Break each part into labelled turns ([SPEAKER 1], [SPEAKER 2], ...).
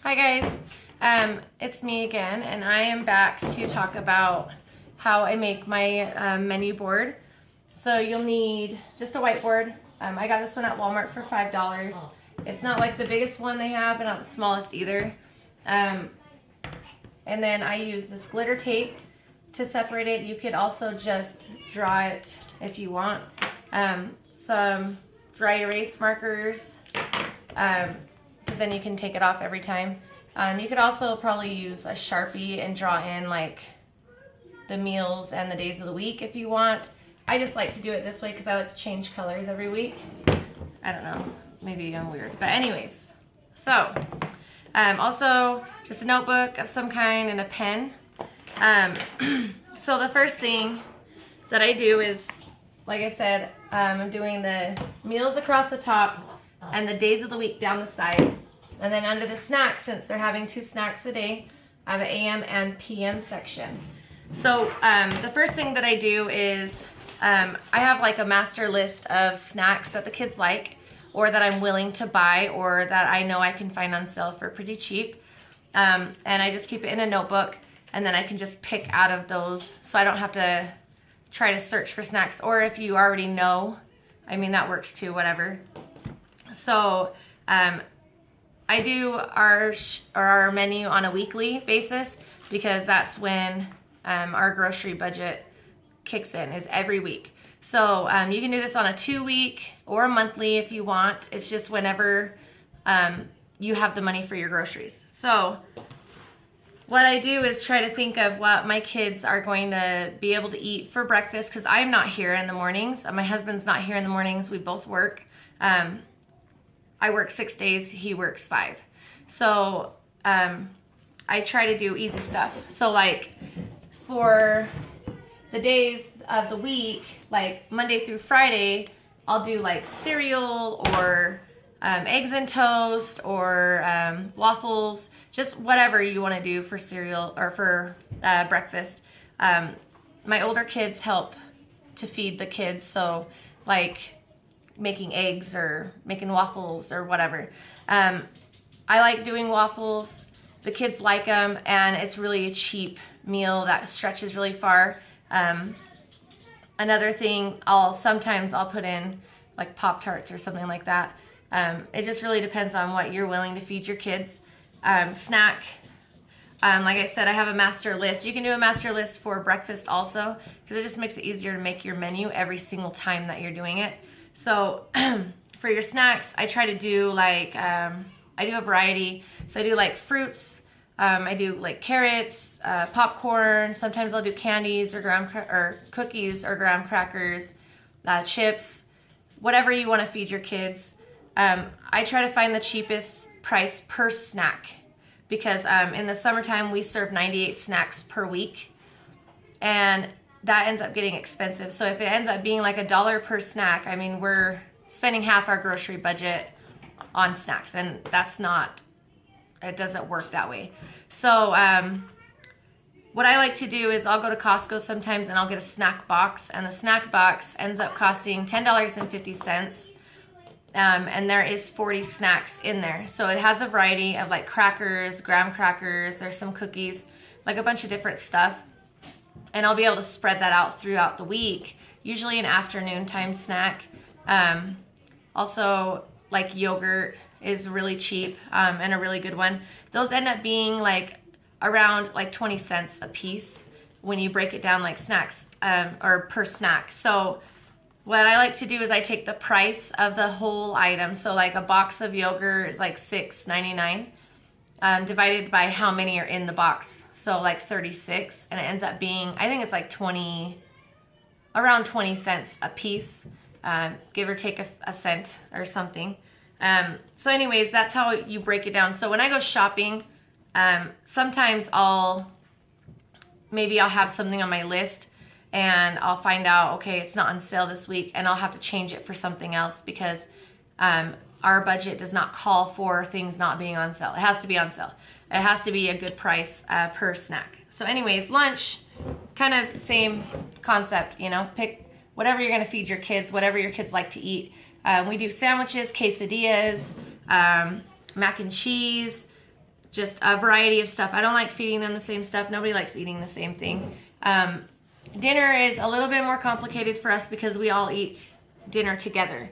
[SPEAKER 1] Hi guys, it's me again, and I am back to talk about how I make my menu board. So you'll need just a whiteboard. I got this one at Walmart for $5. It's not like the biggest one they have, but not the smallest either. And then I use this glitter tape to separate it. You could also just draw it if you want. Some dry erase markers. Because then you can take it off every time. You could also probably use a Sharpie and draw in like the meals and the days of the week if you want. I just like to do it this way because I like to change colors every week. I don't know, maybe I'm weird, but anyways. So, also just a notebook of some kind and a pen. So the first thing that I do is, like I said, I'm doing the meals across the top and the days of the week down the side. And then under the snacks, since they're having 2 snacks a day, I have an AM and PM section. So the first thing that I do is I have like a master list of snacks that the kids like, or that I'm willing to buy, or that I know I can find on sale for pretty cheap. And I just keep it in a notebook, and then I can just pick out of those so I don't have to try to search for snacks. Or if you already know, I mean, that works too, whatever. So I do our menu on a weekly basis because that's when our grocery budget kicks in, is every week. So you can do this on a 2-week or a monthly if you want. It's just whenever you have the money for your groceries. So what I do is try to think of what my kids are going to be able to eat for breakfast, because I'm not here in the mornings. My husband's not here in the mornings. We both work. I work 6 days, he works 5. So I try to do easy stuff. So like for the days of the week, like Monday through Friday, I'll do like cereal or eggs and toast or waffles, just whatever you want to do for cereal or for breakfast. My older kids help to feed the kids, so like making eggs or making waffles or whatever. I like doing waffles. The kids like them, and it's really a cheap meal that stretches really far. Another thing, sometimes I'll put in like Pop-Tarts or something like that. It just really depends on what you're willing to feed your kids. Snack, like I said, I have a master list. You can do a master list for breakfast also, because it just makes it easier to make your menu every single time that you're doing it. So for your snacks, I try to do like, I do a variety. So I do like fruits, I do like carrots, popcorn. Sometimes I'll do candies or cookies or graham crackers, chips, whatever you want to feed your kids. I try to find the cheapest price per snack, because in the summertime we serve 98 snacks per week, and that ends up getting expensive. So if it ends up being like $1 per snack, I mean, we're spending half our grocery budget on snacks, and it doesn't work that way. So what I like to do is I'll go to Costco sometimes and I'll get a snack box, and the snack box ends up costing $10.50. And there is 40 snacks in there. So it has a variety of like crackers, graham crackers, there's some cookies, like a bunch of different stuff. And I'll be able to spread that out throughout the week, usually an afternoon time snack. Also, like yogurt is really cheap and a really good one. Those end up being like around like 20 cents a piece when you break it down like snacks or per snack. So what I like to do is I take the price of the whole item. So like a box of yogurt is like $6.99 divided by how many are in the box. So like 36, and it ends up being, I think it's like around 20 cents a piece, give or take a cent or something. So anyways, that's how you break it down. So when I go shopping, sometimes maybe I'll have something on my list, and I'll find out, okay, it's not on sale this week, and I'll have to change it for something else because our budget does not call for things not being on sale. It has to be on sale. It has to be a good price per snack. So anyways, lunch, kind of same concept, you know, pick whatever you're going to feed your kids, whatever your kids like to eat. We do sandwiches, quesadillas, mac and cheese, just a variety of stuff. I don't like feeding them the same stuff. Nobody likes eating the same thing. Dinner is a little bit more complicated for us because we all eat dinner together.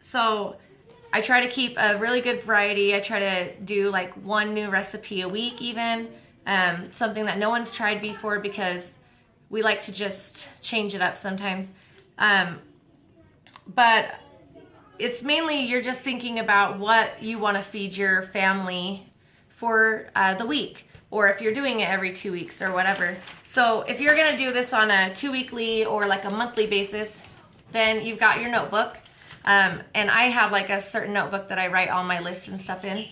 [SPEAKER 1] So I try to keep a really good variety. I try to do like one new recipe a week even, something that no one's tried before, because we like to just change it up sometimes. But it's mainly you're just thinking about what you want to feed your family for the week, or if you're doing it every 2 weeks or whatever. So if you're gonna do this on a 2-weekly or like a monthly basis, then you've got your notebook. And I have like a certain notebook that I write all my lists and stuff in.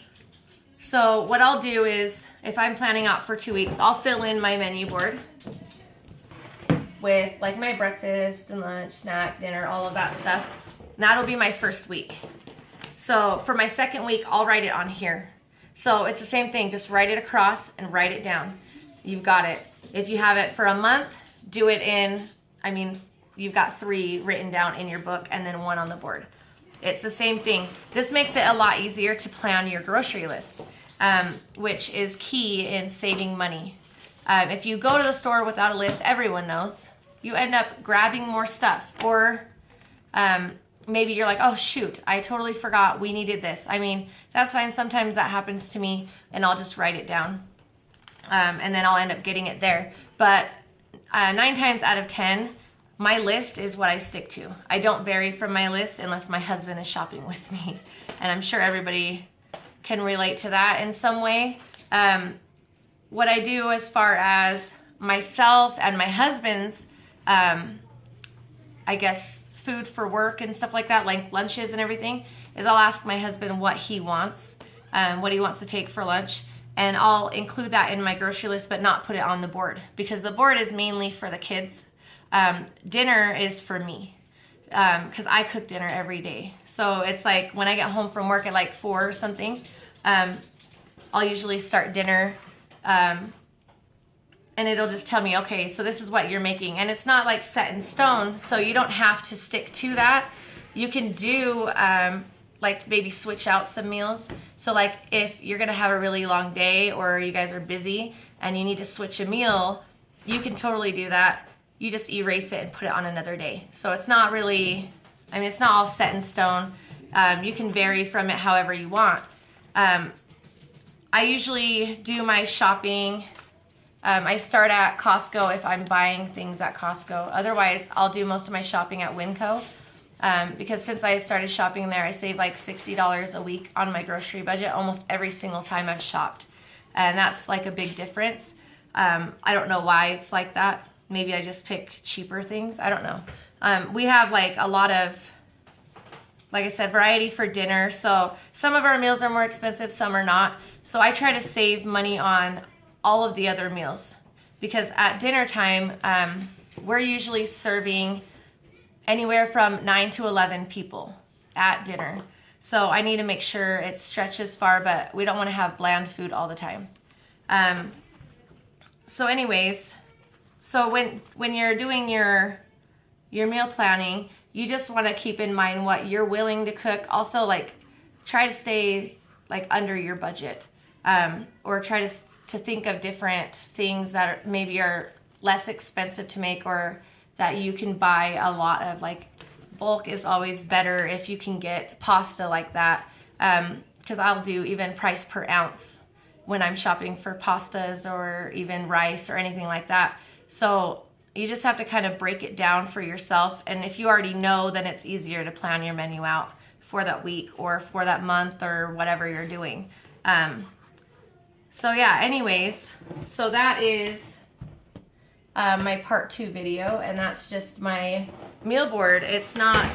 [SPEAKER 1] So what I'll do is, if I'm planning out for 2 weeks, I'll fill in my menu board with like my breakfast and lunch, snack, dinner, all of that stuff. And that'll be my first week. So for my second week, I'll write it on here. So it's the same thing, just write it across and write it down. You've got it. If you have it for a month, do it in, you've got 3 written down in your book and then 1 on the board. It's the same thing. This makes it a lot easier to plan your grocery list, which is key in saving money. If you go to the store without a list, everyone knows, you end up grabbing more stuff. Or maybe you're like, oh shoot, I totally forgot we needed this. That's fine. Sometimes that happens to me and I'll just write it down. And then I'll end up getting it there. But 9 times out of 10, my list is what I stick to. I don't vary from my list unless my husband is shopping with me. And I'm sure everybody can relate to that in some way. What I do as far as myself and my husband's, food for work and stuff like that, like lunches and everything, is I'll ask my husband what he wants, what he wants to take for lunch. And I'll include that in my grocery list, but not put it on the board, because the board is mainly for the kids. Dinner is for me, because I cook dinner every day. So it's like when I get home from work at like 4 or something, I'll usually start dinner, and it'll just tell me, okay, so this is what you're making. And it's not like set in stone, so you don't have to stick to that. You can do like maybe switch out some meals. So like if you're gonna have a really long day or you guys are busy and you need to switch a meal, you can totally do that. You just erase it and put it on another day. So it's not really, it's not all set in stone. You can vary from it however you want. I usually do my shopping. I start at Costco if I'm buying things at Costco. Otherwise, I'll do most of my shopping at Winco. Because since I started shopping there, I save like $60 a week on my grocery budget almost every single time I've shopped. And that's like a big difference. I don't know why it's like that. Maybe I just pick cheaper things. I don't know. We have like a lot of, like I said, variety for dinner. So some of our meals are more expensive, some are not. So I try to save money on all of the other meals, because at dinner time, we're usually serving anywhere from 9 to 11 people at dinner. So I need to make sure it stretches far, but we don't want to have bland food all the time. So anyways, so when you're doing your meal planning, you just want to keep in mind what you're willing to cook. Also, like, try to stay like under your budget, or try to think of different things that maybe are less expensive to make, or that you can buy a lot of. Like, bulk is always better if you can get pasta like that, because I'll do even price per ounce when I'm shopping for pastas or even rice or anything like that. So you just have to kind of break it down for yourself, and if you already know, then it's easier to plan your menu out for that week or for that month or whatever you're doing. So yeah, anyways, so that is my part 2 video, and that's just my meal board. It's not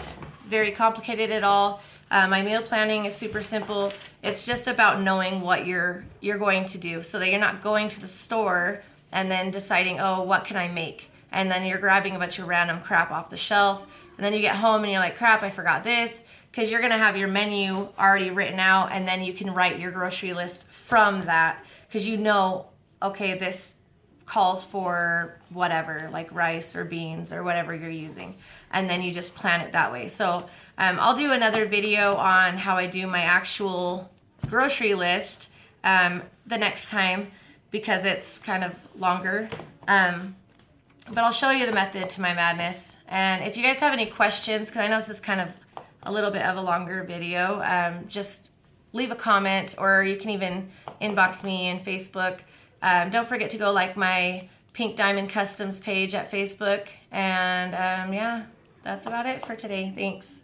[SPEAKER 1] very complicated at all. My meal planning is super simple. It's just about knowing what you're going to do, so that you're not going to the store and then deciding, oh, what can I make? And then you're grabbing a bunch of random crap off the shelf, and then you get home and you're like, crap, I forgot this, because you're gonna have your menu already written out, and then you can write your grocery list from that, because you know, okay, this calls for whatever, like rice or beans or whatever you're using, and then you just plan it that way. So I'll do another video on how I do my actual grocery list, the next time because it's kind of longer. But I'll show you the method to my madness. And if you guys have any questions, because I know this is kind of a little bit of a longer video, just leave a comment, or you can even inbox me in Facebook. Don't forget to go like my Pink Diamond Customs page at Facebook. And yeah, that's about it for today. Thanks.